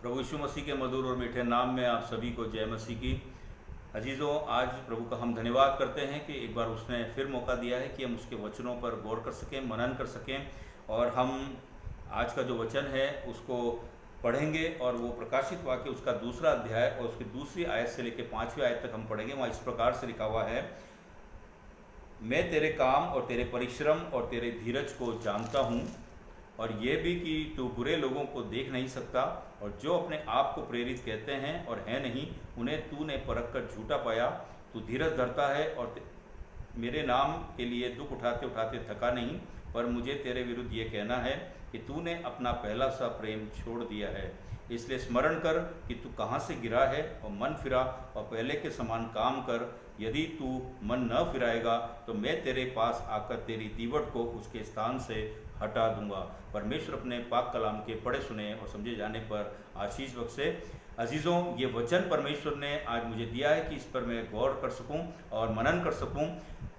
प्रभु यीशु मसीह के मधुर और मीठे नाम में आप सभी को जय मसीह की। अजीज़ों, आज प्रभु का हम धन्यवाद करते हैं कि एक बार उसने फिर मौका दिया है कि हम उसके वचनों पर गौर कर सकें, मनन कर सकें। और हम आज का जो वचन है उसको पढ़ेंगे और वो प्रकाशित वाक्य उसका दूसरा अध्याय और उसकी दूसरी आयत से लेकर 5वीं आयत तक हम पढ़ेंगे। वहाँ इस प्रकार से लिखा हुआ है, मैं तेरे काम और तेरे परिश्रम और तेरे धीरज को जानता हूँ, और ये भी कि तू बुरे लोगों को देख नहीं सकता, और जो अपने आप को प्रेरित कहते हैं और हैं नहीं, उन्हें तूने परख कर झूठा पाया। तू धीरज धरता है और मेरे नाम के लिए दुख उठाते उठाते थका नहीं। पर मुझे तेरे विरुद्ध ये कहना है कि तूने अपना पहला सा प्रेम छोड़ दिया है। इसलिए स्मरण कर कि तू कहाँ से गिरा है और मन फिरा और पहले के समान काम कर। यदि तू मन न फिराएगा तो मैं तेरे पास आकर तेरी दीवट को उसके स्थान से हटा दूंगा। परमेश्वर अपने पाक कलाम के पढ़े सुने और समझे जाने पर आशीष बख्शे। अजीज़ों, ये वचन परमेश्वर ने आज मुझे दिया है कि इस पर मैं गौर कर सकूं और मनन कर सकूं।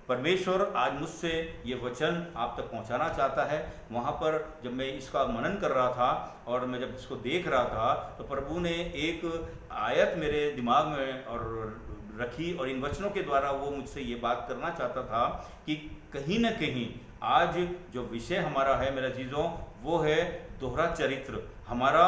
परमेश्वर आज मुझसे ये वचन आप तक पहुंचाना चाहता है। वहाँ पर जब मैं इसका मनन कर रहा था और मैं जब इसको देख रहा था तो प्रभु ने एक आयत मेरे दिमाग में और रखी, और इन वचनों के द्वारा वो मुझसे ये बात करना चाहता था कि कहीं न कहीं आज जो विषय हमारा है मेरे अजीज़ों, वो है दोहरा चरित्र। हमारा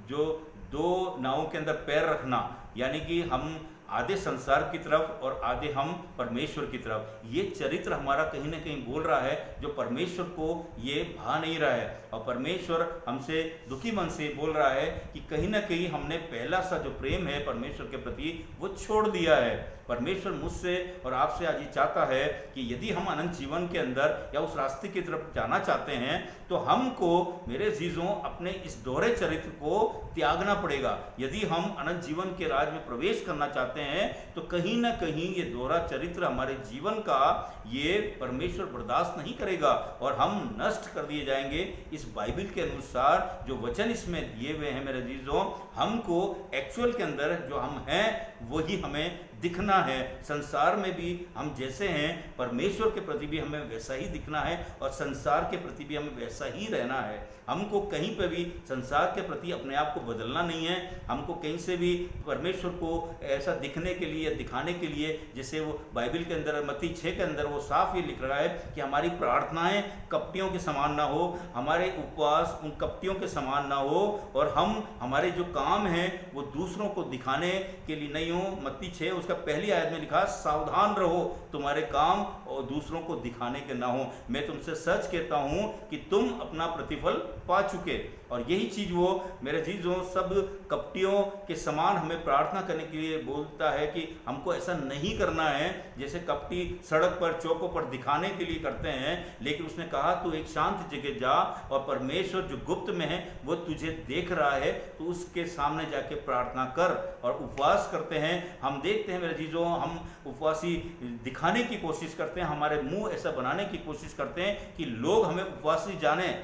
जो दो नावों के अंदर पैर रखना, यानी कि हम आधे संसार की तरफ और आधे हम परमेश्वर की तरफ, ये चरित्र हमारा कहीं ना कहीं बोल रहा है जो परमेश्वर को ये भा नहीं रहा है। और परमेश्वर हमसे दुखी मन से बोल रहा है कि कहीं ना कहीं हमने पहला सा जो प्रेम है परमेश्वर के प्रति वो छोड़ दिया है। परमेश्वर मुझसे और आपसे आज ये चाहता है कि यदि हम अनंत जीवन के अंदर या उस रास्ते की तरफ जाना चाहते हैं तो हमको मेरे अजीजों अपने इस दोहरे चरित्र को त्यागना पड़ेगा। यदि हम अनंत जीवन के राज में प्रवेश करना चाहते हैं तो कहीं ना कहीं ये दोहरा चरित्र हमारे जीवन का ये परमेश्वर बर्दाश्त नहीं करेगा और हम नष्ट कर दिए जाएंगे। इस बाइबल के अनुसार जो वचन इसमें दिए हुए हैं मेरे अजीजों, हमको एक्चुअल के अंदर जो हम हैं वही हमें दिखना है। संसार में भी हम जैसे हैं परमेश्वर के प्रति भी हमें वैसा ही दिखना है और संसार के प्रति भी हमें वैसा ही रहना है। हमको कहीं पर भी संसार के प्रति अपने आप को बदलना नहीं है। हमको कहीं से भी परमेश्वर को ऐसा दिखने के लिए, दिखाने के लिए, जैसे वो बाइबल के अंदर मत्ती 6 के अंदर वो साफ ये लिख रहा है कि हमारी प्रार्थनाएं कपटियों के समान ना हो, हमारे उपवास उन कपटियों के समान ना हो, और हम हमारे जो काम हैं वो दूसरों को दिखाने के लिए नहीं हो। मत्ती 6 उसका पहली आयत में लिखा, सावधान रहो, तुम्हारे काम और दूसरों को दिखाने के ना हो। मैं तुमसे सच कहता हूं कि तुम अपना प्रतिफल पा चुके। और यही चीज वो मेरे चीजों सब कपटियों के समान हमें प्रार्थना करने के लिए बोलता है कि हमको ऐसा नहीं करना है जैसे कपटी सड़क पर चौकों पर दिखाने के लिए करते हैं। लेकिन उसने कहा तू एक शांत जगह जा और परमेश्वर जो गुप्त में है वो तुझे देख रहा है, तो उसके सामने जाके प्रार्थना कर। और उपवास करते हैं, हम देखते हैं मेरे चीजों, हम उपवासी दिखाने की कोशिश करते हैं, हमारे मुंह ऐसा बनाने की कोशिश करते हैं कि लोग हमें उपवासी जाने।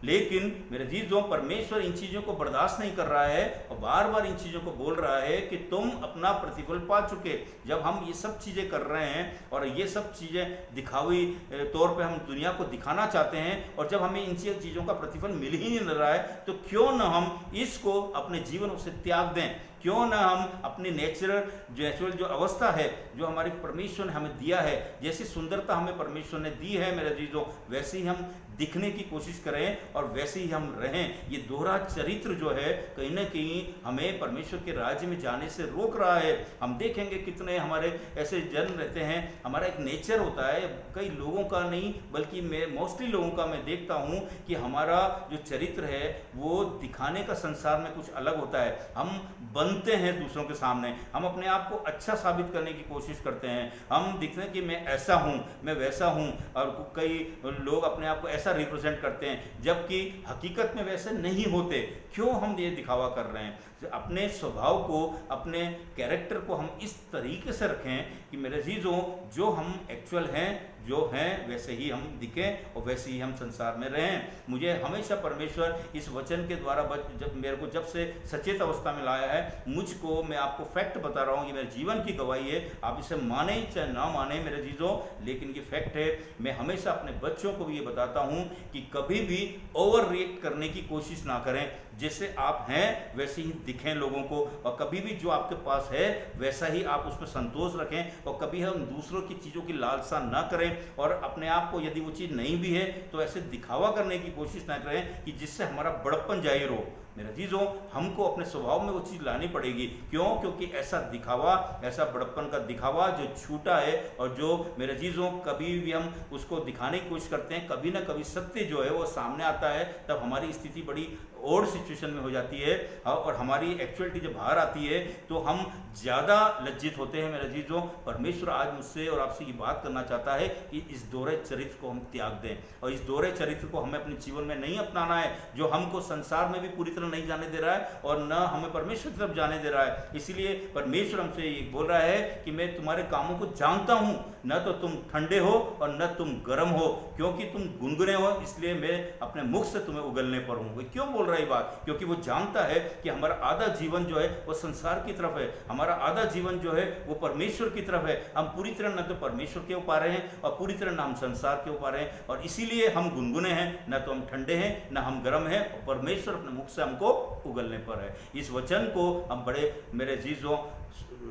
लेकिन मेरे चीज़ों, परमेश्वर इन चीज़ों को बर्दाश्त नहीं कर रहा है और बार बार इन चीज़ों को बोल रहा है कि तुम अपना प्रतिफल पा चुके। जब हम ये सब चीज़ें कर रहे हैं और ये सब चीज़ें दिखावी तौर पे हम दुनिया को दिखाना चाहते हैं, और जब हमें इन चीज़ों का प्रतिफल मिल ही नहीं रहा है, तो क्यों न हम इसको अपने जीवन से त्याग दें। क्यों ना हम अपनी नेचुरल जो अवस्था है, जो हमारी परमेश्वर ने हमें दिया है, जैसी सुंदरता हमें परमेश्वर ने दी है मेरे अजीजों, वैसे ही हम दिखने की कोशिश करें और वैसे ही हम रहें। ये दोहरा चरित्र जो है कहीं ना कहीं हमें परमेश्वर के राज्य में जाने से रोक रहा है। हम देखेंगे कितने हमारे ऐसे जन रहते हैं, हमारा एक नेचर होता है, कई लोगों का नहीं बल्कि मैं मोस्टली लोगों का मैं देखता हूँ कि हमारा जो चरित्र है वो दिखाने का संसार में कुछ अलग होता है। हम बनते हैं दूसरों के सामने, हम अपने आप को अच्छा साबित करने की कोशिश करते हैं, हम दिखते हैं कि मैं ऐसा हूँ, मैं वैसा हूँ, और कई लोग अपने आप को ऐसा रिप्रेजेंट करते हैं जबकि हकीकत में वैसे नहीं होते। क्यों हम ये दिखावा कर रहे हैं? अपने स्वभाव को, अपने कैरेक्टर को हम इस तरीके से रखें कि मेरे अजीजों, जो हम एक्चुअल हैं, जो हैं वैसे ही हम दिखें और वैसे ही हम संसार में रहें। मुझे हमेशा परमेश्वर इस वचन के द्वारा जब मेरे को जब से सचेत अवस्था में लाया है, मुझको, मैं आपको फैक्ट बता रहा हूँ, ये मेरे जीवन की गवाही है, आप इसे माने चाहे ना माने मेरे चीज़ों, लेकिन ये फैक्ट है। मैं हमेशा अपने बच्चों को भी ये बताता हूँ कि कभी भी ओवर रिएक्ट करने की कोशिश ना करें। जैसे आप हैं वैसे ही दिखें लोगों को, और कभी भी जो आपके पास है वैसा ही आप उसमें संतोष रखें, और कभी हम दूसरों की चीज़ों की लालसा ना करें, और अपने आप को यदि वो चीज़ नहीं भी है तो ऐसे दिखावा करने की कोशिश ना करें कि जिससे हमारा बड़प्पन जाहिर हो। मेरे चीज़ों, हमको अपने स्वभाव में वो चीज़ लानी पड़ेगी। क्यों? क्योंकि ऐसा दिखावा, ऐसा बड़प्पन का दिखावा जो झूठा है, और जो मेरे चीज़ों कभी भी हम उसको दिखाने की कोशिश करते हैं, कभी ना कभी सत्य जो है वो सामने आता है, तब हमारी स्थिति बड़ी और सिचुएशन में हो जाती है, और हमारी एक्चुअलिटी जब बाहर आती है तो हम ज़्यादा लज्जित होते हैं। मेरे चीज़ों, परमेश्वर आज मुझसे और आपसे ये बात करना चाहता है कि इस दोहरे चरित्र को हम त्याग दें, और इस दोहरे चरित्र को हमें अपने जीवन में नहीं अपनाना है, जो हमको संसार में भी पूरी तरह नहीं जाने दे रहा है और न हमें परमेश्वर की तरफ जाने दे रहा है। इसलिए परमेश्वर हमसे ये बोल रहा है कि मैं तुम्हारे कामों को जानता हूँ, न तो तुम ठंडे हो और न तुम गर्म हो, क्योंकि तुम गुनगुने हो, इसलिए मैं अपने मुख से तुम्हें उगलने पर हूँ। क्यों बोल रहा है ये बात? क्योंकि वो जानता है कि हमारा आधा जीवन जो है वो संसार की तरफ है, हमारा आधा जीवन जो है वो परमेश्वर की तरफ है। हम पूरी तरह न तो परमेश्वर के ऊपर हैं और पूरी तरह न हम संसार के ऊपर हैं, और इसीलिए हम गुनगुने हैं, न तो हम ठंडे हैं न हम गर्म हैं, और परमेश्वर अपने मुख से हमको उगलने पर है। इस वचन को हम बड़े मेरे जीजों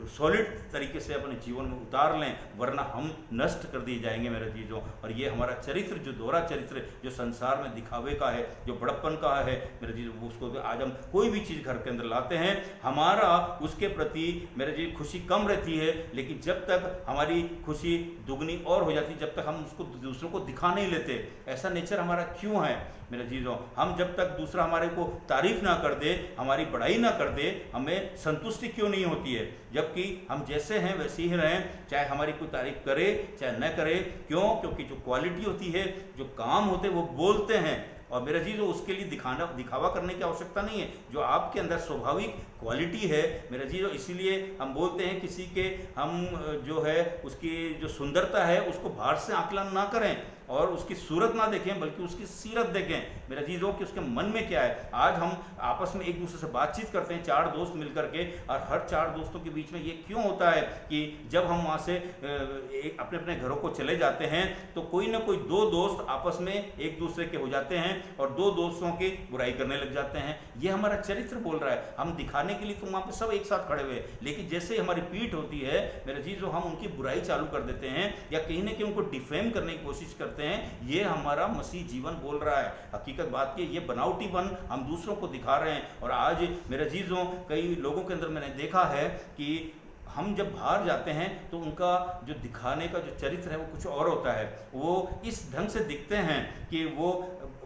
सॉलिड तरीके से अपने जीवन में उतार लें, वरना हम नष्ट कर दिए जाएंगे मेरे चीज़ों। और ये हमारा चरित्र, जो दोहरा चरित्र जो संसार में दिखावे का है, जो बड़प्पन का है मेरे चीज़ों, उसको आज हम कोई भी चीज़ घर के अंदर लाते हैं, हमारा उसके प्रति मेरे जी खुशी कम रहती है, लेकिन जब तक हमारी खुशी दुगनी और हो जाती है, जब तक हम उसको दूसरों को दिखा नहीं लेते। ऐसा नेचर हमारा क्यों है मेरे चीज़ों? हम जब तक दूसरा हमारे को तारीफ ना कर दे, हमारी बड़ाई ना कर दे, हमें संतुष्टि क्यों नहीं होती है? जबकि हम जैसे हैं वैसे ही रहें, चाहे हमारी कोई तारीफ करे चाहे न करे। क्यों? क्योंकि जो क्वालिटी होती है, जो काम होते हैं वो बोलते हैं, और मेरा चीज़ उसके लिए दिखावा करने की आवश्यकता नहीं है। जो आपके अंदर स्वाभाविक क्वालिटी है मेरा चीज़, इसीलिए हम बोलते हैं किसी के हम जो है उसकी जो सुंदरता है उसको बाहर से आकलन ना करें और उसकी सूरत ना देखें, बल्कि उसकी सीरत देखें मेरा चीज़ों कि उसके मन में क्या है। आज हम आपस में एक दूसरे से बातचीत करते हैं, 4 दोस्त मिलकर के, और हर 4 दोस्तों के बीच में ये क्यों होता है कि जब हम वहाँ से अपने अपने घरों को चले जाते हैं तो कोई ना कोई 2 दोस्त आपस में एक दूसरे के हो जाते हैं और 2 दोस्तों की बुराई करने लग जाते हैं। ये हमारा चरित्र बोल रहा है। हम दिखाने के लिए तो वहाँ पे सब एक साथ खड़े हुए, लेकिन जैसे ही हमारी पीठ होती है मेरा चीज़ों, हम उनकी बुराई चालू कर देते हैं या कहीं ना कहीं उनको डिफेम करने की कोशिश करते हैं। ये हमारा मसीह जीवन बोल रहा है। हकीकत बात की ये बनावटीपन हम दूसरों को दिखा रहे हैं। और आज मेरे चीज़ों कई लोगों के अंदर मैंने देखा है कि हम जब बाहर जाते हैं तो उनका जो दिखाने का जो चरित्र है वो कुछ और होता है। वो इस ढंग से दिखते हैं कि वो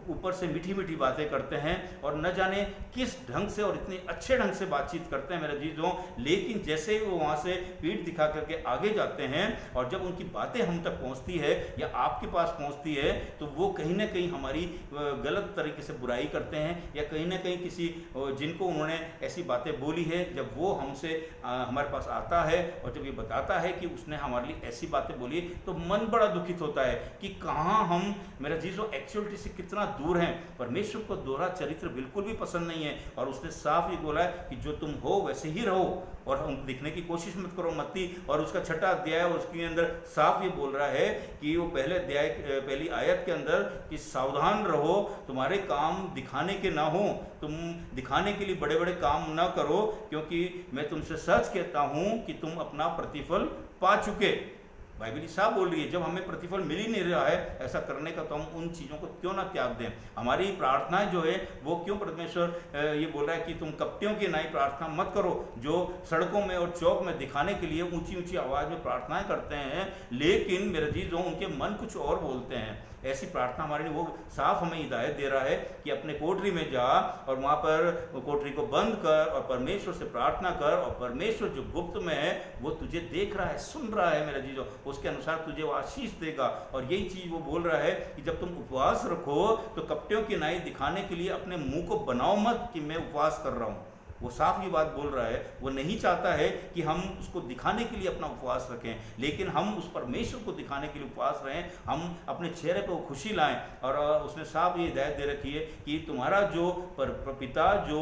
ऊपर से मीठी मीठी बातें करते हैं और न जाने किस ढंग से और इतने अच्छे ढंग से बातचीत करते हैं मेरे चीज़ों, लेकिन जैसे ही वो वहाँ से पीठ दिखा करके आगे जाते हैं और जब उनकी बातें हम तक पहुँचती है या आपके पास पहुँचती है तो वो कहीं ना कहीं हमारी गलत तरीके से बुराई करते हैं, या कहीं ना कहीं किसी जिनको उन्होंने ऐसी बातें बोली है, जब वो हमसे हमारे पास आता है और जब ये बताता है कि उसने हमारे लिए ऐसी बातें बोली, तो मन बड़ा दुखित होता है कि कहाँ हम मेरा चीज़ों एक्चुअलिटी से कितना दूर हैं। परमेश्वर को दोहरा चरित्र बिल्कुल भी पसंद नहीं है, और उसने साफ ही बोला है कि जो तुम हो वैसे ही रहो और हम दिखने की कोशिश मत करो। मत्ती और उसका 6वां अध्याय उसके अंदर साफ ये बोल रहा है कि वो पहले अध्याय पहली आयत के अंदर कि सावधान रहो, तुम्हारे काम दिखाने के ना हो, तुम दिखाने के लिए बड़े बड़े काम ना करो, क्योंकि मैं तुमसे सच कहता हूँ कि तुम अपना प्रतिफल पा चुके। बाइबल साहब बोल रही है, जब हमें प्रतिफल मिल ही नहीं रहा है ऐसा करने का, तो हम उन चीज़ों को क्यों ना त्याग दें। हमारी प्रार्थनाएं जो है वो क्यों परमेश्वर ये बोल रहा है कि तुम कपटियों की नाई प्रार्थना मत करो, जो सड़कों में और चौक में दिखाने के लिए ऊंची ऊंची आवाज़ में प्रार्थनाएं करते हैं, लेकिन मेरे चीज़ों उनके मन कुछ और बोलते हैं। ऐसी प्रार्थना हमारे लिए वो साफ हमें हिदायत दे रहा है कि अपने कोठरी में जा और वहाँ पर कोठरी को बंद कर और परमेश्वर से प्रार्थना कर, और परमेश्वर जो गुप्त में है वो तुझे देख रहा है, सुन रहा है मेरा चीज़ों, उसके अनुसार तुझे वो आशीष देगा। और यही चीज़ वो बोल रहा है कि जब तुम उपवास रखो तो कपटियों की नाई दिखाने के लिए अपने मुंह को बनाओ मत कि मैं उपवास कर रहा हूँ। वो साफ ये बात बोल रहा है, वो नहीं चाहता है कि हम उसको दिखाने के लिए अपना उपवास रखें, लेकिन हम उस परमेश्वर को दिखाने के लिए उपवास रहें, हम अपने चेहरे पर वो खुशी लाएं। और उसने साफ ये हिदायत दे रखी है कि तुम्हारा जो पिता जो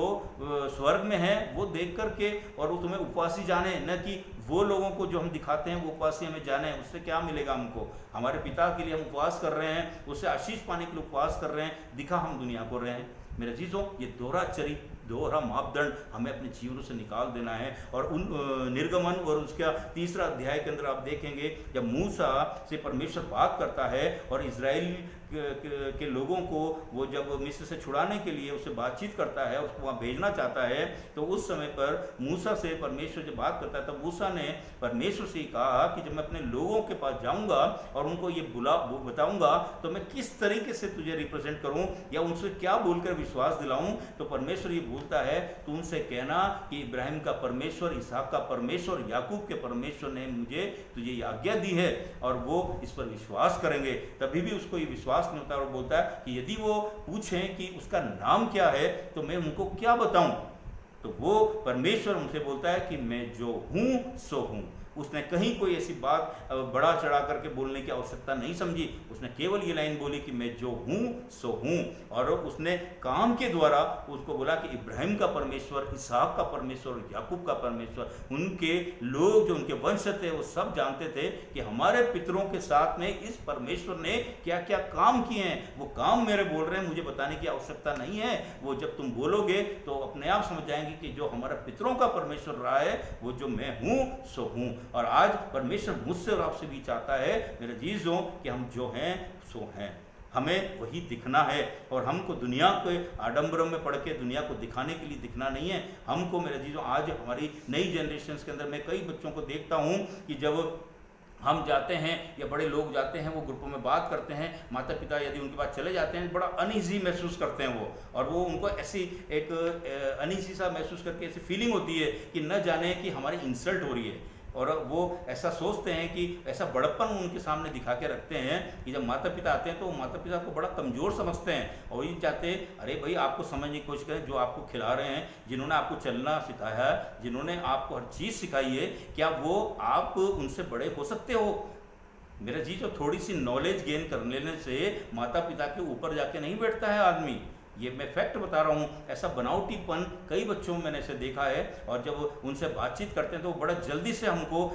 स्वर्ग में है वो देख करके और वो तुम्हें उपवासी जाने, न कि वो लोगों को जो हम दिखाते हैं वो उपवासी हमें जाने। उससे क्या मिलेगा हमको? हमारे पिता के लिए हम उपवास कर रहे हैं, उससे आशीष पाने के लिए उपवास कर रहे हैं, दिखा हम दुनिया को रहे हैं। मेरे चीज़ों, ये दोहरा चरित्र, दोहरा मापदंड हमें अपने जीवनों से निकाल देना है। और उन निर्गमन और उसका 3 अध्याय के अंदर आप देखेंगे जब मूसा से परमेश्वर बात करता है और इजराइल के लोगों को वो जब मिस्र से छुड़ाने के लिए उससे बातचीत करता है, उसको वहाँ भेजना चाहता है, तो उस समय पर मूसा से परमेश्वर जब बात करता है तब मूसा ने परमेश्वर से कहा कि जब मैं अपने लोगों के पास जाऊँगा और उनको ये बताऊँगा तो मैं किस तरीके से तुझे रिप्रेजेंट करूँ या उनसे क्या बोलकर विश्वास दिलाऊँ। तो परमेश्वर ये बोलता है, तू उनसे कहना कि इब्राहिम का परमेश्वर, इसहाक का परमेश्वर, याकूब के परमेश्वर ने मुझे तुझे ये आज्ञा दी है और वो इस पर विश्वास करेंगे। तभी भी उसको ये विश्वास नहीं होता और बोलता है कि यदि वो पूछें कि उसका नाम क्या है तो मैं उनको क्या बताऊं। तो वो परमेश्वर उनसे बोलता है कि मैं जो हूं सो हूं। उसने कहीं कोई ऐसी बात बड़ा चढ़ा करके बोलने की आवश्यकता नहीं समझी। उसने केवल ये लाइन बोली कि मैं जो हूँ सो हूँ। और उसने काम के द्वारा उसको बोला कि इब्राहिम का परमेश्वर, इसहाक का परमेश्वर, याकूब का परमेश्वर। उनके लोग जो उनके वंश थे वो सब जानते थे कि हमारे पितरों के साथ में इस परमेश्वर ने क्या क्या काम किए हैं। वो काम मेरे बोल रहे हैं, मुझे बताने की आवश्यकता नहीं है। वो जब तुम बोलोगे तो अपने आप समझ जाएंगे कि जो हमारे पितरों का परमेश्वर रहा है वो जो मैं हूँ सो हूँ। और आज परमेश्वर मुझसे और आपसे भी चाहता है मेरे जीजों कि हम जो हैं सो हैं, हमें वही दिखना है। और हमको दुनिया के आडंबरों में पड़ के दुनिया को दिखाने के लिए दिखना नहीं है। हमको मेरे जीजों, आज हमारी नई जनरेशन के अंदर मैं कई बच्चों को देखता हूँ कि जब हम जाते हैं या बड़े लोग जाते हैं, वो ग्रुपों में बात करते हैं, माता पिता यदि उनके पास चले जाते हैं, बड़ा अनईजी महसूस करते हैं वो। और वो उनको ऐसी एक अनईजी सा महसूस करके ऐसी फीलिंग होती है कि न जाने कि हमारी इंसल्ट हो रही है। और वो ऐसा सोचते हैं कि ऐसा बड़प्पन उनके सामने दिखा के रखते हैं कि जब माता पिता आते हैं तो वो माता पिता को बड़ा कमज़ोर समझते हैं और ये चाहते हैं अरे भाई आपको समझने की कोशिश करें, जो आपको खिला रहे हैं, जिन्होंने आपको चलना सिखाया है, जिन्होंने आपको हर चीज़ सिखाई है, क्या वो आप उनसे बड़े हो सकते हो? मेरा जी, जो थोड़ी सी नॉलेज गेन कर लेने से माता पिता के ऊपर जाके नहीं बैठता है आदमी। ये मैं फैक्ट बता रहा हूँ। ऐसा बनावटीपन कई बच्चों में मैंने ऐसे देखा है। और जब उनसे बातचीत करते हैं तो बड़ा जल्दी से हमको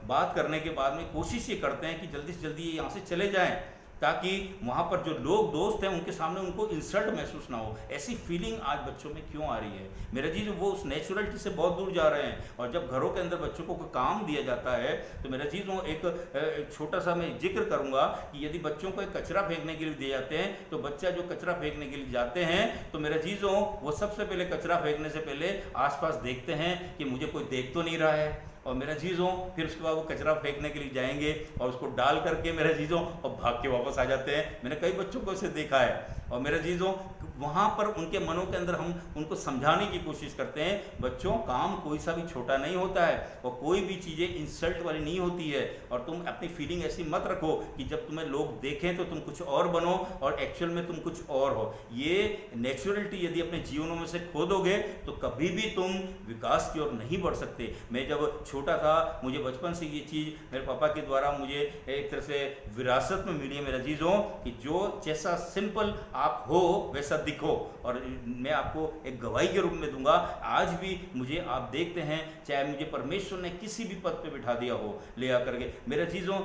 बात करने के बाद में कोशिश ये करते हैं कि जल्दी से जल्दी ये यहाँ से चले जाएं, ताकि वहाँ पर जो लोग दोस्त हैं उनके सामने उनको इंसल्ट महसूस ना हो। ऐसी फीलिंग आज बच्चों में क्यों आ रही है? मेरे जी, जो वो उस नेचुरलिटी से बहुत दूर जा रहे हैं। और जब घरों के अंदर बच्चों को कोई काम दिया जाता है तो मेरे जी, वो एक छोटा सा मैं जिक्र करूँगा कि यदि बच्चों को एक कचरा फेंकने के लिए दिए जाते हैं तो बच्चा जो कचरा फेंकने के लिए जाते हैं तो मेरे चीज़ों वो सबसे पहले कचरा फेंकने से पहले आसपास देखते हैं कि मुझे कोई देख तो नहीं रहा है। और मेरा चीज़ों फिर उसके बाद वो कचरा फेंकने के लिए जाएंगे और उसको डाल करके मेरे चीज़ों और भाग के वापस आ जाते हैं। मैंने कई बच्चों को इसे देखा है। और मेरे चीज़ों वहाँ पर उनके मनों के अंदर हम उनको समझाने की कोशिश करते हैं, बच्चों काम कोई सा भी छोटा नहीं होता है और कोई भी चीज़ें इंसल्ट वाली नहीं होती है। और तुम अपनी फीलिंग ऐसी मत रखो कि जब तुम्हें लोग देखें तो तुम कुछ और बनो और एक्चुअल में तुम कुछ और हो। ये नेचुरलिटी यदि अपने जीवनों में से खो दोगे तो कभी भी तुम विकास की ओर नहीं बढ़ सकते। मैं जब छोटा था, मुझे बचपन से ये चीज़ मेरे पापा के द्वारा मुझे एक तरह से विरासत में मिली है मेरे चीज़ों कि जो जैसा सिंपल आप हो वैसा दिखो। और मैं आपको एक गवाही के रूप में दूंगा, आज भी मुझे आप देखते हैं, चाहे मुझे परमेश्वर ने किसी भी पद पे बिठा दिया हो ले आकर के, मेरे चीज़ों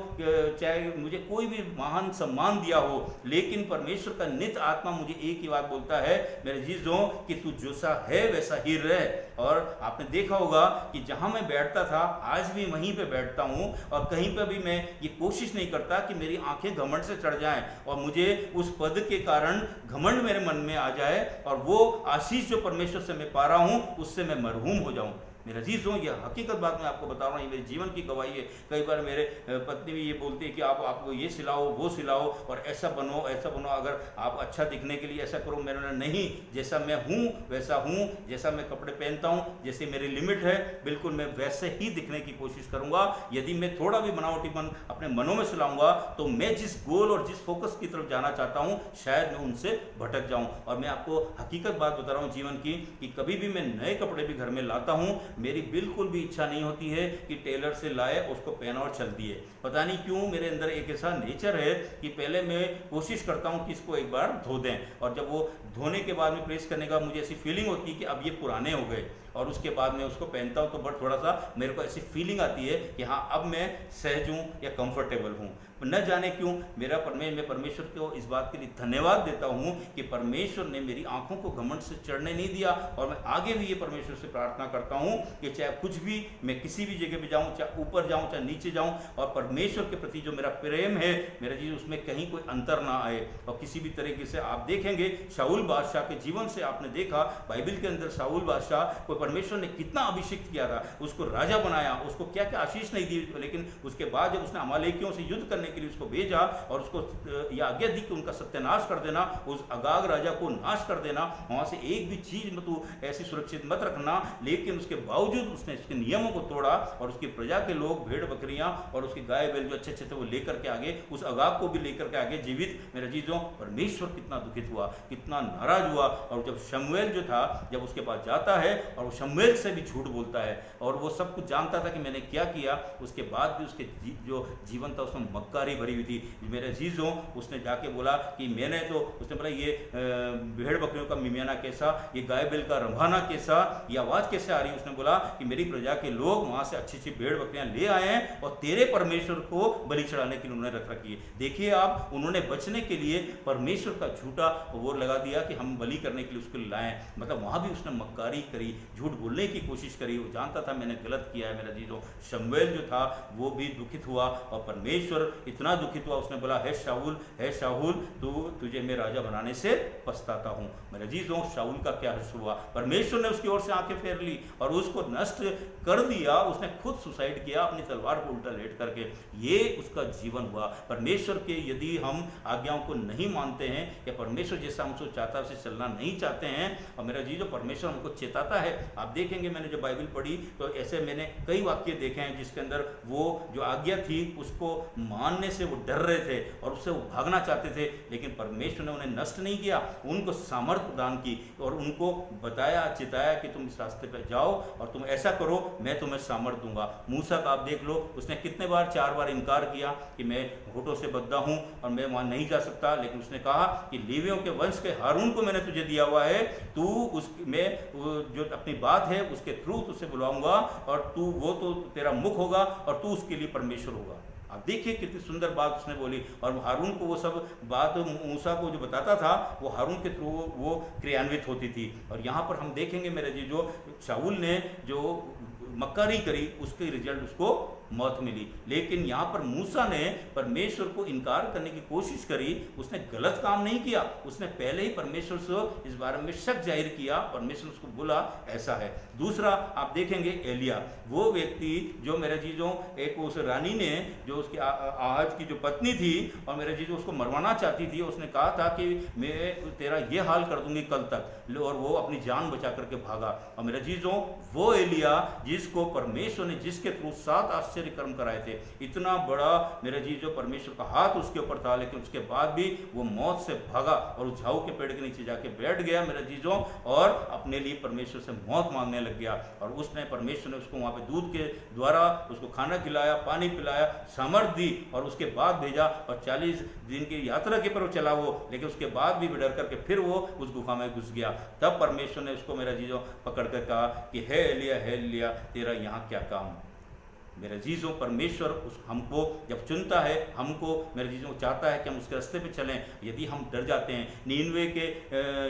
चाहे मुझे कोई भी महान सम्मान दिया हो, लेकिन परमेश्वर का नित्य आत्मा मुझे एक ही बात बोलता है मेरे चीज़ों कि तू जैसा है वैसा ही रह। और आपने देखा होगा कि जहाँ मैं बैठता था आज भी वहीं पे बैठता हूँ और कहीं पर भी मैं ये कोशिश नहीं करता कि मेरी आंखें घमंड से चढ़ जाएं और मुझे उस पद के कारण घमंड मेरे मन में आ जाए और वो आशीष जो परमेश्वर से मैं पा रहा हूँ उससे मैं मरहूम हो जाऊँ। मेरे अजीजों, यह हकीकत बात मैं आपको बता रहा हूँ, ये मेरे जीवन की गवाही है। कई बार मेरे पत्नी भी ये बोलती है कि आपको ये सिलाओ, वो सिलाओ और ऐसा बनो, अगर आप अच्छा दिखने के लिए ऐसा करो। मैंने नहीं, जैसा मैं हूँ वैसा हूँ, जैसा मैं कपड़े पहनता हूँ, जैसे मेरी लिमिट है, बिल्कुल मैं वैसे ही दिखने की कोशिश करूँगा। यदि मैं थोड़ा भी बनावटीपन अपने मनों में सिलाऊंगा तो मैं जिस गोल और जिस फोकस की तरफ जाना चाहता हूँ शायद मैं उनसे भटक जाऊँ। और मैं आपको हकीकत बात बता रहा हूँ जीवन की, कि कभी भी मैं नए कपड़े भी घर में लाता हूँ, मेरी बिल्कुल भी इच्छा नहीं होती है कि टेलर से लाए उसको पहना और चल दिए। पता नहीं क्यों मेरे अंदर एक ऐसा नेचर है कि पहले मैं कोशिश करता हूँ कि इसको एक बार धो दें, और जब वो धोने के बाद में प्रेस करने का मुझे ऐसी फीलिंग होती है कि अब ये पुराने हो गए, और उसके बाद मैं उसको पहनता हूँ तो बट थोड़ा सा मेरे को ऐसी फीलिंग आती है कि हाँ अब मैं सहज हूँ या कंफर्टेबल हूँ। न जाने क्यों मैं परमेश्वर को इस बात के लिए धन्यवाद देता हूँ कि परमेश्वर ने मेरी आंखों को घमंड से चढ़ने नहीं दिया। और मैं आगे भी ये परमेश्वर से प्रार्थना करता हूँ कि चाहे कुछ भी मैं किसी भी जगह पे जाऊँ, चाहे ऊपर जाऊँ चाहे नीचे जाऊँ, और परमेश्वर के प्रति जो मेरा प्रेम है मेरा जी, उसमें कहीं कोई अंतर ना आए। और किसी भी तरीके से आप देखेंगे शाऊल बादशाह के जीवन से आपने देखा, बाइबल के अंदर शाऊल बादशाह को परमेश्वर ने कितना अभिषेक किया था, उसको राजा बनाया, उसको क्या क्या आशीष नहीं दी, लेकिन उसके बाद जब उसने अमालेकियों से युद्ध करने के लिए उसको भेजा और उसको यह आज्ञा दी कि उनका सत्यानाश कर देना, उस अगाग राजा को नाश कर देना, वहां से एक भी चीज में तू ऐसी सुरक्षित मत रखना, लेकिन उसके बावजूद उसने उसके नियमों को तोड़ा और उसकी प्रजा के लोग भेड़ बकरियां और उसके गाय बैल जो अच्छे अच्छे थे वो लेकर के आगे, उस अगाग को भी लेकर के आगे जीवित। मेरे चीजों, परमेश्वर कितना दुखित हुआ, कितना नाराज हुआ। और जब शमूएल जो था जब उसके पास जाता है और वो शमूएल से भी झूठ बोलता है और वो सब कुछ जानता था कि मैंने क्या किया, उसके बाद भी उसके जो जीवन था उसमें मक्कारी भरी हुई थी। मेरे अजीजों, उसने जाके बोला कि मैंने तो, उसने बोला ये भेड़ बकरियों का मिमियाना कैसा, ये गाय बैल का रंभाना कैसा, ये आवाज कैसे आ रही है। उसने बोला कि मेरी प्रजा के लोग वहां से अच्छी अच्छी भेड़ बकरियां ले आए हैं और तेरे परमेश्वर को बलि चढ़ाने के लिए उन्होंने रख रखी है। देखिए आप, उन्होंने बचने के लिए परमेश्वर का झूठा वो लगा दिया कि हम बलि करने के लिए उसको लाएं। मतलब वहां भी उसने मक्कारी करी, झूठ बोलने की कोशिश करी, वो जानता था मैंने गलत किया है। मेरा जीजो, शमूएल जो था वो भी दुखित हुआ और परमेश्वर इतना दुखित हुआ, उसने बोला, है शाऊल, तुझे मैं राजा बनाने से पछताता हूं। मेरे जीजों, शाऊल का क्या हर्ष हुआ, परमेश्वर ने उसकी ओर से आंखें फेर ली और उसको नष्ट कर दिया। उसने खुद सुसाइड किया अपनी तलवार को उल्टा लेट करके। ये उसका जीवन हुआ। परमेश्वर के यदि हम आज्ञाओं को नहीं मानते हैं या परमेश्वर जैसा हमसे चाहता है उसे चलना नहीं चाहते हैं, और मेरा जीजो परमेश्वर हमको चेताता है। आप देखेंगे मैंने जब बाइबल पढ़ी तो ऐसे मैंने कई वाक्य देखे हैं जिसके अंदर वो जो आज्ञा थी उसको मानने से वो डर रहे थे और उससे वो भागना चाहते थे, लेकिन परमेश्वर ने उन्हें नष्ट नहीं किया, उनको सामर्थ प्रदान की और उनको बताया, चिताया कि तुम इस रास्ते पर जाओ और तुम ऐसा करो, मैं तुम्हें सामर्थ दूंगा। मूसा का आप देख लो, उसने कितने बार, 4 बार इनकार किया कि मैं होठों से बद्धा हूं और मैं वहां नहीं जा सकता, लेकिन उसने कहा कि लेवियों के वंश के हारून को मैंने तुझे दिया हुआ है, तू मैं जो अपनी बात है उसके थ्रू तुझसे बुलाऊंगा और तू, वो तो तेरा मुख होगा और तू उसके लिए परमेश्वर होगा। आप देखिए कितनी सुंदर बात उसने बोली। और हारून को वो सब बात मूसा को जो बताता था वो हारून के थ्रू वो क्रियान्वित होती थी। और यहाँ पर हम देखेंगे मेरे जी, जो शाऊल ने जो मक्कारी करी उसके रिजल्ट उसको मौत मिली। लेकिन यहाँ पर मूसा ने परमेश्वर को इनकार करने की कोशिश करी, उसने गलत काम नहीं किया, उसने पहले ही परमेश्वर से इस बारे में शक जाहिर किया, परमेश्वर उसको बोला ऐसा है। दूसरा आप देखेंगे एलिया, वो व्यक्ति जो मेरे जीजों, एक उस रानी ने जो उसकी आज की जो पत्नी थी और मेरे जीजों उसको मरवाना चाहती थी, उसने कहा था कि मैं तेरा ये हाल कर दूंगी कल तक, और वो अपनी जान बचा करके भागा। और मेरे जीजों, वो एलिया जिसको परमेश्वर ने, जिसके थ्रू 7 आश्चर्य कर्म कराए थे, इतना बड़ा मेरे जीजों परमेश्वर का हाथ उसके ऊपर था, लेकिन उसके बाद भी वो मौत से भागा और उस झाऊ के पेड़ के नीचे जाके बैठ गया मेरे जीजों, और अपने लिए परमेश्वर से मौत मांगने लग गया। और उसने, परमेश्वर ने उसको वहां पे दूध के द्वारा उसको खाना खिलाया, पानी पिलाया, सामर्थ दी और उसके बाद भेजा। और 40 दिन की यात्रा के पर वो चला वो, लेकिन उसके बाद भी डर करके फिर वो उस गुफा में घुस गया। तब परमेश्वर ने उसको मेरा जीजों पकड़ कर कहा कि हे एलिया, तेरा यहाँ क्या काम। मेरे जीजों, परमेश्वर उस हमको जब चुनता है, हमको मेरे जीजों चाहता है कि हम उसके रास्ते पे चलें। यदि हम डर जाते हैं, नीनवे के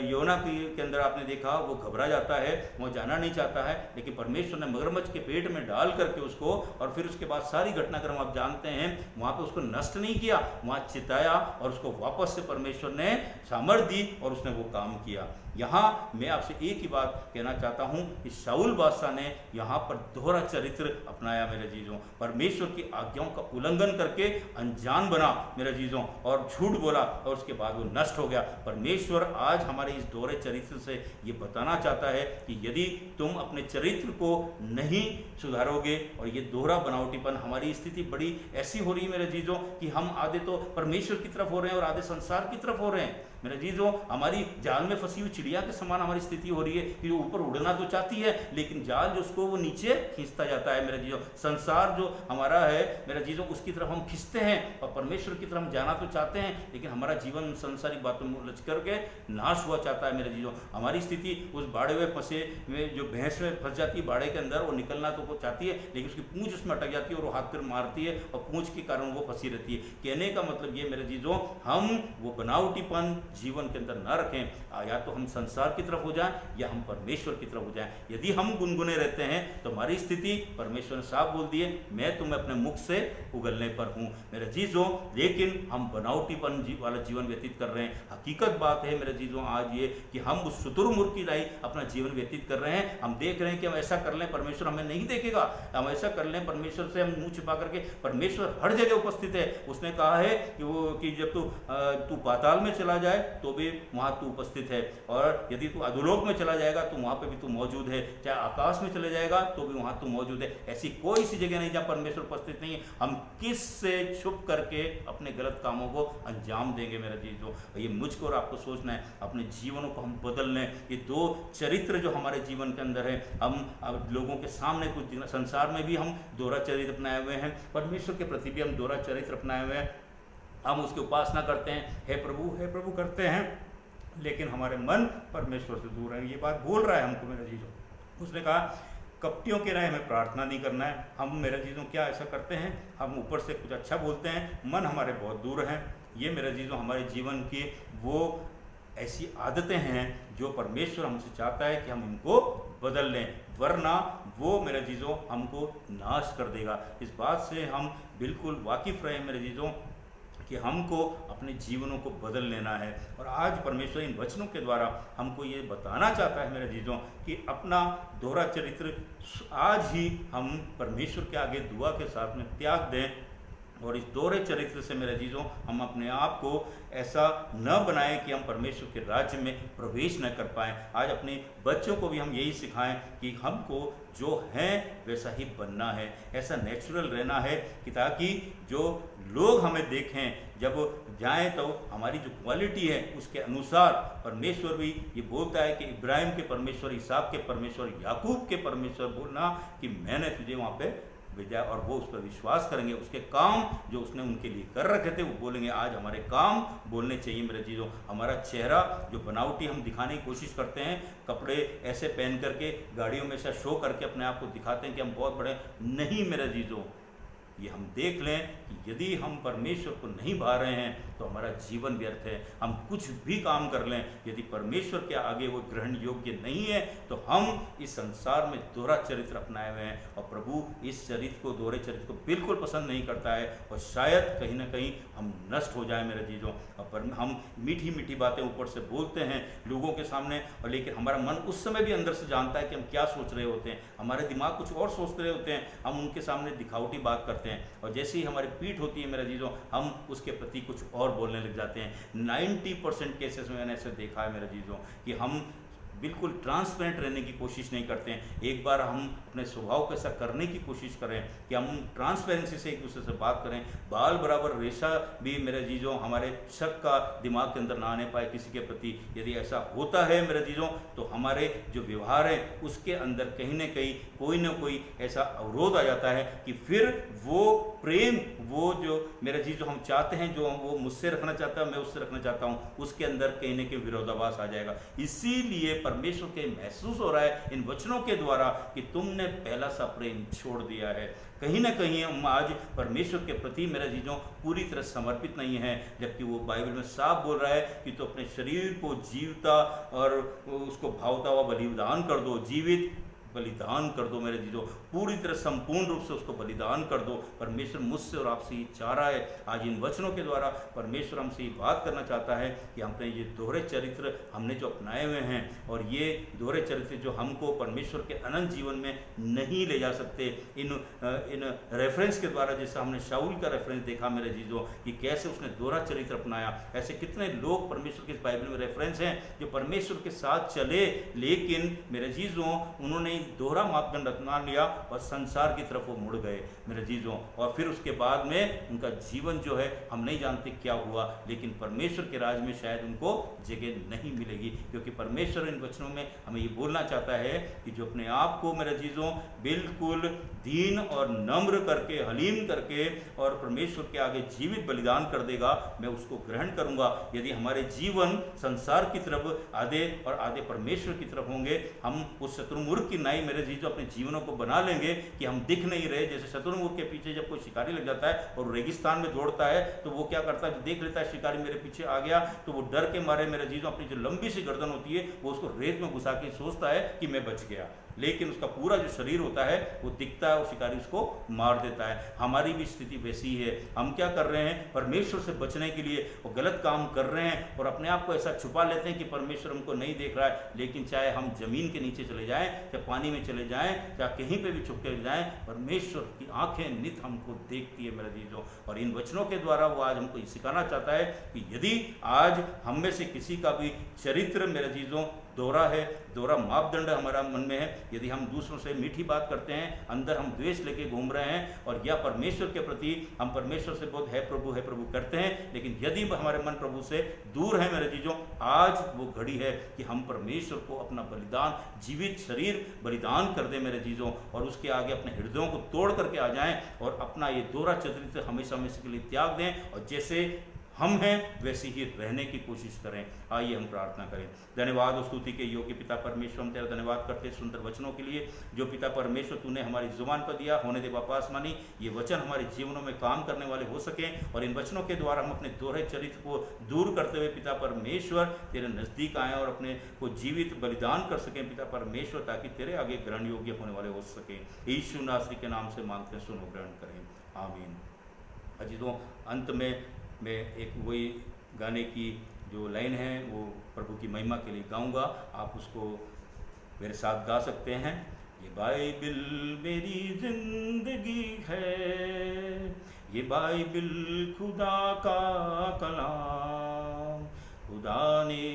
योना के अंदर आपने देखा वो घबरा जाता है, वो जाना नहीं चाहता है, लेकिन परमेश्वर ने मगरमच्छ के पेट में डाल करके उसको, और फिर उसके बाद सारी घटनाक्रम आप जानते हैं, वहाँ पर उसको नष्ट नहीं किया, वहाँ चिताया और उसको वापस से परमेश्वर ने सामर्थ दी और उसने वो काम किया। यहाँ मैं आपसे एक ही बात कहना चाहता हूँ कि शाऊल बादशाह ने यहाँ पर दोहरा चरित्र अपनाया मेरे जीजों, परमेश्वर की आज्ञाओं का उल्लंघन करके अनजान बना मेरे जीजों, और झूठ बोला और उसके बाद वो नष्ट हो गया। परमेश्वर आज हमारे इस दोहरे चरित्र से ये बताना चाहता है कि यदि तुम अपने चरित्र को नहीं सुधारोगे, और ये दोहरा बनावटीपन, हमारी स्थिति बड़ी ऐसी हो रही है मेरे जीजों कि हम आधे तो परमेश्वर की तरफ हो रहे हैं और आधे संसार की तरफ हो रहे हैं मेरे जीजों। हमारी जाल में फंसी हुई चिड़िया के समान हमारी स्थिति हो रही है कि वो ऊपर उड़ना तो चाहती है, लेकिन जाल जो उसको वो नीचे खींचता जाता है मेरे जीजों। संसार जो हमारा है मेरे जीजों, उसकी तरफ हम खींचते हैं, और परमेश्वर की तरफ हम जाना तो चाहते हैं, लेकिन हमारा जीवन संसारिक बातों में उलझ करके नाश हुआ चाहता है मेरे जीजों। हमारी स्थिति उस बाड़े में फंसे में जो भैंस में फंस जाती है बाड़े के अंदर, वो निकलना तो वो चाहती है, लेकिन उसकी पूंछ उसमें अटक जाती है और वो हाथ पैर मारती है, और पूंछ के कारण वो फंसी रहती है। कहने का मतलब ये मेरे जीजों, हम वो बनावटीपन जीवन के अंदर ना रखें। या तो हम संसार की तरफ हो जाएं या हम परमेश्वर की तरफ हो जाएं। यदि हम गुनगुने रहते हैं तो हमारी स्थिति, परमेश्वर ने साफ बोल दिए, मैं तुम्हें अपने मुख से उगलने पर हूं मेरे जीजों। लेकिन हम बनावटीपन वाला जीवन व्यतीत कर रहे हैं। हकीकत बात है मेरे जीजों आज ये कि हम उस शुतुरमुर्ग की राही अपना जीवन व्यतीत कर रहे हैं। हम देख रहे हैं कि हम ऐसा कर लें परमेश्वर हमें नहीं देखेगा, हम ऐसा कर लें परमेश्वर से हम मुंह छिपा करके, परमेश्वर हर जगह उपस्थित है। उसने कहा है कि जब तू पाताल में चला जाए तो भी वहां तू उपस्थित है, और यदि तू अधोलोक में चला जाएगा तो वहां पे भी तू मौजूद है, चाहे आकाश में चले जाएगा तो भी वहां तू मौजूद है। ऐसी कोई सी जगह नहीं जहां परमेश्वर उपस्थित नहीं है। हम किस से छुप करके अपने गलत कामों को अंजाम देंगे मेरे जीजों। ये मुझको और आपको सोचना है, अपने जीवनों को हम बदल लें। ये दो चरित्र जो हमारे जीवन के अंदर है, हम अब लोगों के सामने कुछ, संसार में भी हम दोहरा चरित्र अपनाए हुए हैं, परमेश्वर के प्रति भी हम दोहरा चरित्र अपनाए हुए हैं। हम उसकी उपासना करते हैं, हे प्रभु करते हैं, लेकिन हमारे मन परमेश्वर से दूर है। ये बात बोल रहा है हमको मेरे जीजों। उसने कहा कपटियों के राय हमें प्रार्थना नहीं करना है। हम मेरे जीजों क्या ऐसा करते हैं, हम ऊपर से कुछ अच्छा बोलते हैं, मन हमारे बहुत दूर हैं। ये मेरे जीजों हमारे जीवन की वो ऐसी आदतें हैं जो परमेश्वर हमसे चाहता है कि हम इनको बदल लें, वरना वो मेरे जीजों हमको नाश कर देगा। इस बात से हम बिल्कुल वाकिफ रहे मेरे जीजों कि हमको अपने जीवनों को बदल लेना है। और आज परमेश्वर इन वचनों के द्वारा हमको ये बताना चाहता है मेरे जीजों कि अपना दोहरा चरित्र आज ही हम परमेश्वर के आगे दुआ के साथ में त्याग दें, और इस दोहरे चरित्र से मेरे जीजों हम अपने आप को ऐसा न बनाएं कि हम परमेश्वर के राज्य में प्रवेश न कर पाएं। आज अपने बच्चों को भी हम यही सिखाएं कि हमको जो है वैसा ही बनना है, ऐसा नेचुरल रहना है कि ताकि जो लोग हमें देखें, जब जाएं तो हमारी जो क्वालिटी है उसके अनुसार। परमेश्वर भी ये बोलता है कि इब्राहिम के परमेश्वर, इसहाक के परमेश्वर, याकूब के परमेश्वर बोलना कि मैंने तुझे वहाँ पे भेजा, और वो उस पर विश्वास करेंगे। उसके काम जो उसने उनके लिए कर रखे थे वो बोलेंगे। आज हमारे काम बोलने चाहिए मेरे जीजों। हमारा चेहरा जो बनावटी हम दिखाने की कोशिश करते हैं, कपड़े ऐसे पहन करके, गाड़ियों में ऐसा शो करके अपने आप को दिखाते हैं कि हम बहुत बड़े, नहीं मेरे जीजों। ये हम देख लें कि यदि हम परमेश्वर को नहीं भा रहे हैं तो हमारा जीवन व्यर्थ है। हम कुछ भी काम कर लें, यदि परमेश्वर के आगे वो ग्रहण योग्य नहीं है तो हम इस संसार में दोहरा चरित्र अपनाए हुए हैं, और प्रभु इस चरित्र को, दोहरे चरित्र को बिल्कुल पसंद नहीं करता है। और शायद कहीं ना कहीं हम नष्ट हो जाए मेरे जीजों। और हम मीठी मीठी बातें ऊपर से बोलते हैं लोगों के सामने, और लेकिन हमारा मन उस समय भी अंदर से जानता है कि हम क्या सोच रहे होते हैं। हमारे दिमाग कुछ और सोच रहे होते हैं, हम उनके सामने दिखावटी बात करते हैं, और जैसे ही हमारी पीठ होती है मेरे जीजों, हम उसके प्रति कुछ और बोलने लग जाते हैं। 90% केसेस में मैंने ऐसे देखा है मेरे जीजों कि हम बिल्कुल ट्रांसपेरेंट रहने की कोशिश नहीं करते हैं। एक बार हम अपने स्वभाव को ऐसा करने की कोशिश करें कि हम ट्रांसपेरेंसी से एक दूसरे से बात करें। बाल बराबर रेशा भी मेरे जीजों हमारे शक का दिमाग के अंदर ना आने पाए किसी के प्रति। यदि ऐसा होता है मेरे जीजों तो हमारे जो व्यवहार है उसके अंदर कहीं न कहीं कोई ना कोई ऐसा अवरोध आ जाता है कि फिर वो प्रेम, वो जो मेरे जीजों हम चाहते हैं, जो वो मुझसे रखना चाहता है, मैं उससे रखना चाहता हूँ, उसके अंदर कहीं न कहीं विरोधाभास आ जाएगा। इसीलिए परमेश्वर के महसूस हो रहा है इन वचनों के द्वारा कि तुमने पहला सा प्रेम छोड़ दिया है। कहीं ना कहीं हम आज परमेश्वर के प्रति मेरे जीजों पूरी तरह समर्पित नहीं है, जबकि वो बाइबल में साफ बोल रहा है कि तो अपने शरीर को जीवता और उसको भावता हुआ बलिदान कर दो। जीवित बलिदान कर दो मेरे जीजो, पूरी तरह संपूर्ण रूप से उसको बलिदान कर दो। परमेश्वर मुझसे और आपसे ये चाह रहा है, आज इन वचनों के द्वारा परमेश्वर हमसे ये बात करना चाहता है कि हमने ये दोहरे चरित्र हमने जो अपनाए हुए हैं, और ये दोहरे चरित्र जो हमको परमेश्वर के अनंत जीवन में नहीं ले जा सकते, इन रेफरेंस के द्वारा, जैसा हमने शाऊल का रेफरेंस देखा मेरे जीजो कि कैसे उसने दोहरा चरित्र अपनाया, ऐसे कितने लोग परमेश्वर के बाइबल में रेफरेंस हैं जो परमेश्वर के साथ चले, लेकिन मेरे जीजों उन्होंने दोहरा मापदंड अपना लिया और संसार की तरफ वो मुड़ गए मेरे जीजों, और फिर उसके बाद में उनका जीवन जो है हम नहीं जानते क्या हुआ, लेकिन परमेश्वर के राज में शायद उनको जगह नहीं मिलेगी, क्योंकि परमेश्वर इन वचनों में हमें ये बोलना चाहता है कि जो अपने आप को मेरे जीजों बिल्कुल दीन और नम्र करके, हलीम करके और परमेश्वर के आगे जीवित बलिदान कर देगा, मैं उसको ग्रहण करूंगा। यदि हमारे जीवन संसार की तरफ आधे और आधे परमेश्वर की तरफ होंगे, हम उस शत्रुमुर्ग की नाई मेरे जीजों अपने जीवनों को बना लेंगे कि हम दिख नहीं रहे। जैसे शत्रुमुर्ग के पीछे जब कोई शिकारी लग जाता है और रेगिस्तान में दौड़ता है तो वो क्या करता है, जो देख लेता है शिकारी मेरे पीछे आ गया, तो वो डर के मारे मेरे जीजों अपनी जो लंबी सी गर्दन होती है वो उसको रेत में घुसा के सोचता है कि मैं बच गया, लेकिन उसका पूरा जो शरीर होता है वो दिखता है और शिकारी उसको मार देता है। हमारी भी स्थिति वैसी ही है। हम क्या कर रहे हैं, परमेश्वर से बचने के लिए वो गलत काम कर रहे हैं और अपने आप को ऐसा छुपा लेते हैं कि परमेश्वर हमको नहीं देख रहा है, लेकिन चाहे हम जमीन के नीचे चले जाएं, चाहे पानी में चले जाएं, चाहे कहीं पे भी छुप के जाएं, परमेश्वर की आंखें नित हमको देखती है मेरे जीजों। और इन वचनों के द्वारा वो आज हमको सिखाना चाहता है कि यदि आज हम में से किसी का भी चरित्र मेरे जीजों दोहरा है, दोहरा मापदंड हमारा मन में है, यदि हम दूसरों से मीठी बात करते हैं, अंदर हम द्वेष लेके घूम रहे हैं, और या परमेश्वर के प्रति हम परमेश्वर से बहुत है प्रभु करते हैं, लेकिन यदि हमारे मन प्रभु से दूर है मेरे जीजों, आज वो घड़ी है कि हम परमेश्वर को अपना बलिदान, जीवित शरीर बलिदान कर दें मेरे जीजों, और उसके आगे अपने हृदयों को तोड़ करके आ जाएं और अपना ये दोहरा चरित्र हमेशा हमेशा के लिए त्याग दें, और जैसे हम हैं वैसे ही रहने की कोशिश करें। आइए हम प्रार्थना करें। धन्यवाद और स्तुति के योग्य पिता परमेश्वर, हम तेरा धन्यवाद करते सुंदर वचनों के लिए जो पिता परमेश्वर तूने हमारी जुबान पर दिया। होने दे बापा आसमानी, ये वचन हमारे जीवनों में काम करने वाले हो सकें, और इन वचनों के द्वारा हम अपने दोहरे चरित्र को दूर करते हुए पिता परमेश्वर तेरे नज़दीक आएँ और अपने को जीवित बलिदान कर सकें पिता परमेश्वर, ताकि तेरे आगे ग्रहण योग्य होने वाले हो सकें। यीशु नासरी के नाम से मांगते सुनो, ग्रहण करें, आमीन। अजीजों, अंत में मैं एक वही गाने की जो लाइन है वो प्रभु की महिमा के लिए गाऊंगा, आप उसको मेरे साथ गा सकते हैं। ये बाइबिल मेरी जिंदगी है, ये बाइबिल खुदा का कलाम, खुदा ने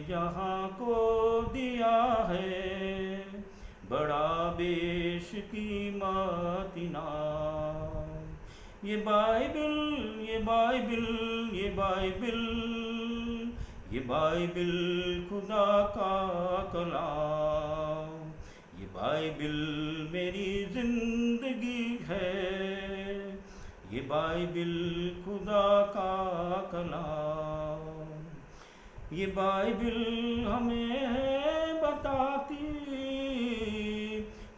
जहाँ को दिया है बड़ा बेशकीमत इनाम। ये बाइबिल, ये बाइबिल, ये बाइबिल, ये बाइबिल खुदा का कलाम, ये बाइबिल मेरी जिंदगी है, ये बाइबिल खुदा का कलाम। ये बाइबिल हमें है बताती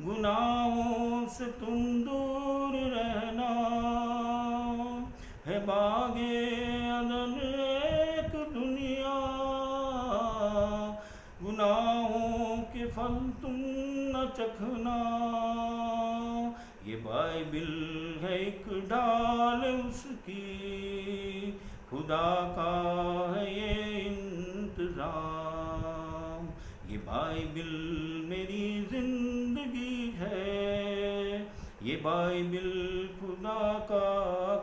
गुनाहों से तुम दूर रहना, है बागे अदन एक दुनिया, गुनाहों के फल तुम न चखना। ये बाइबिल है एक ढाल उसकी, खुदा का है ये इंतजाम। ये बाइबिल मेरी जिंदगी है, ये बाइबिल खुदा का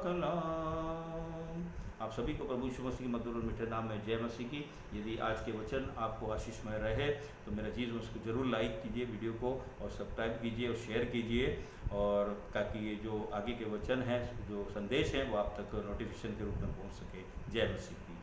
कलाम। आप सभी को प्रभु यीशु मसीह के मधुर और मीठे नाम में जय मसीह की। यदि आज के वचन आपको आशीषमय रहे तो मेरा चीज़ उसको जरूर लाइक कीजिए वीडियो को, और सब्सक्राइब कीजिए और शेयर कीजिए, और ताकि ये जो आगे के वचन हैं, जो संदेश हैं, वो आप तक नोटिफिकेशन के रूप में पहुंच सके। जय मसीह की।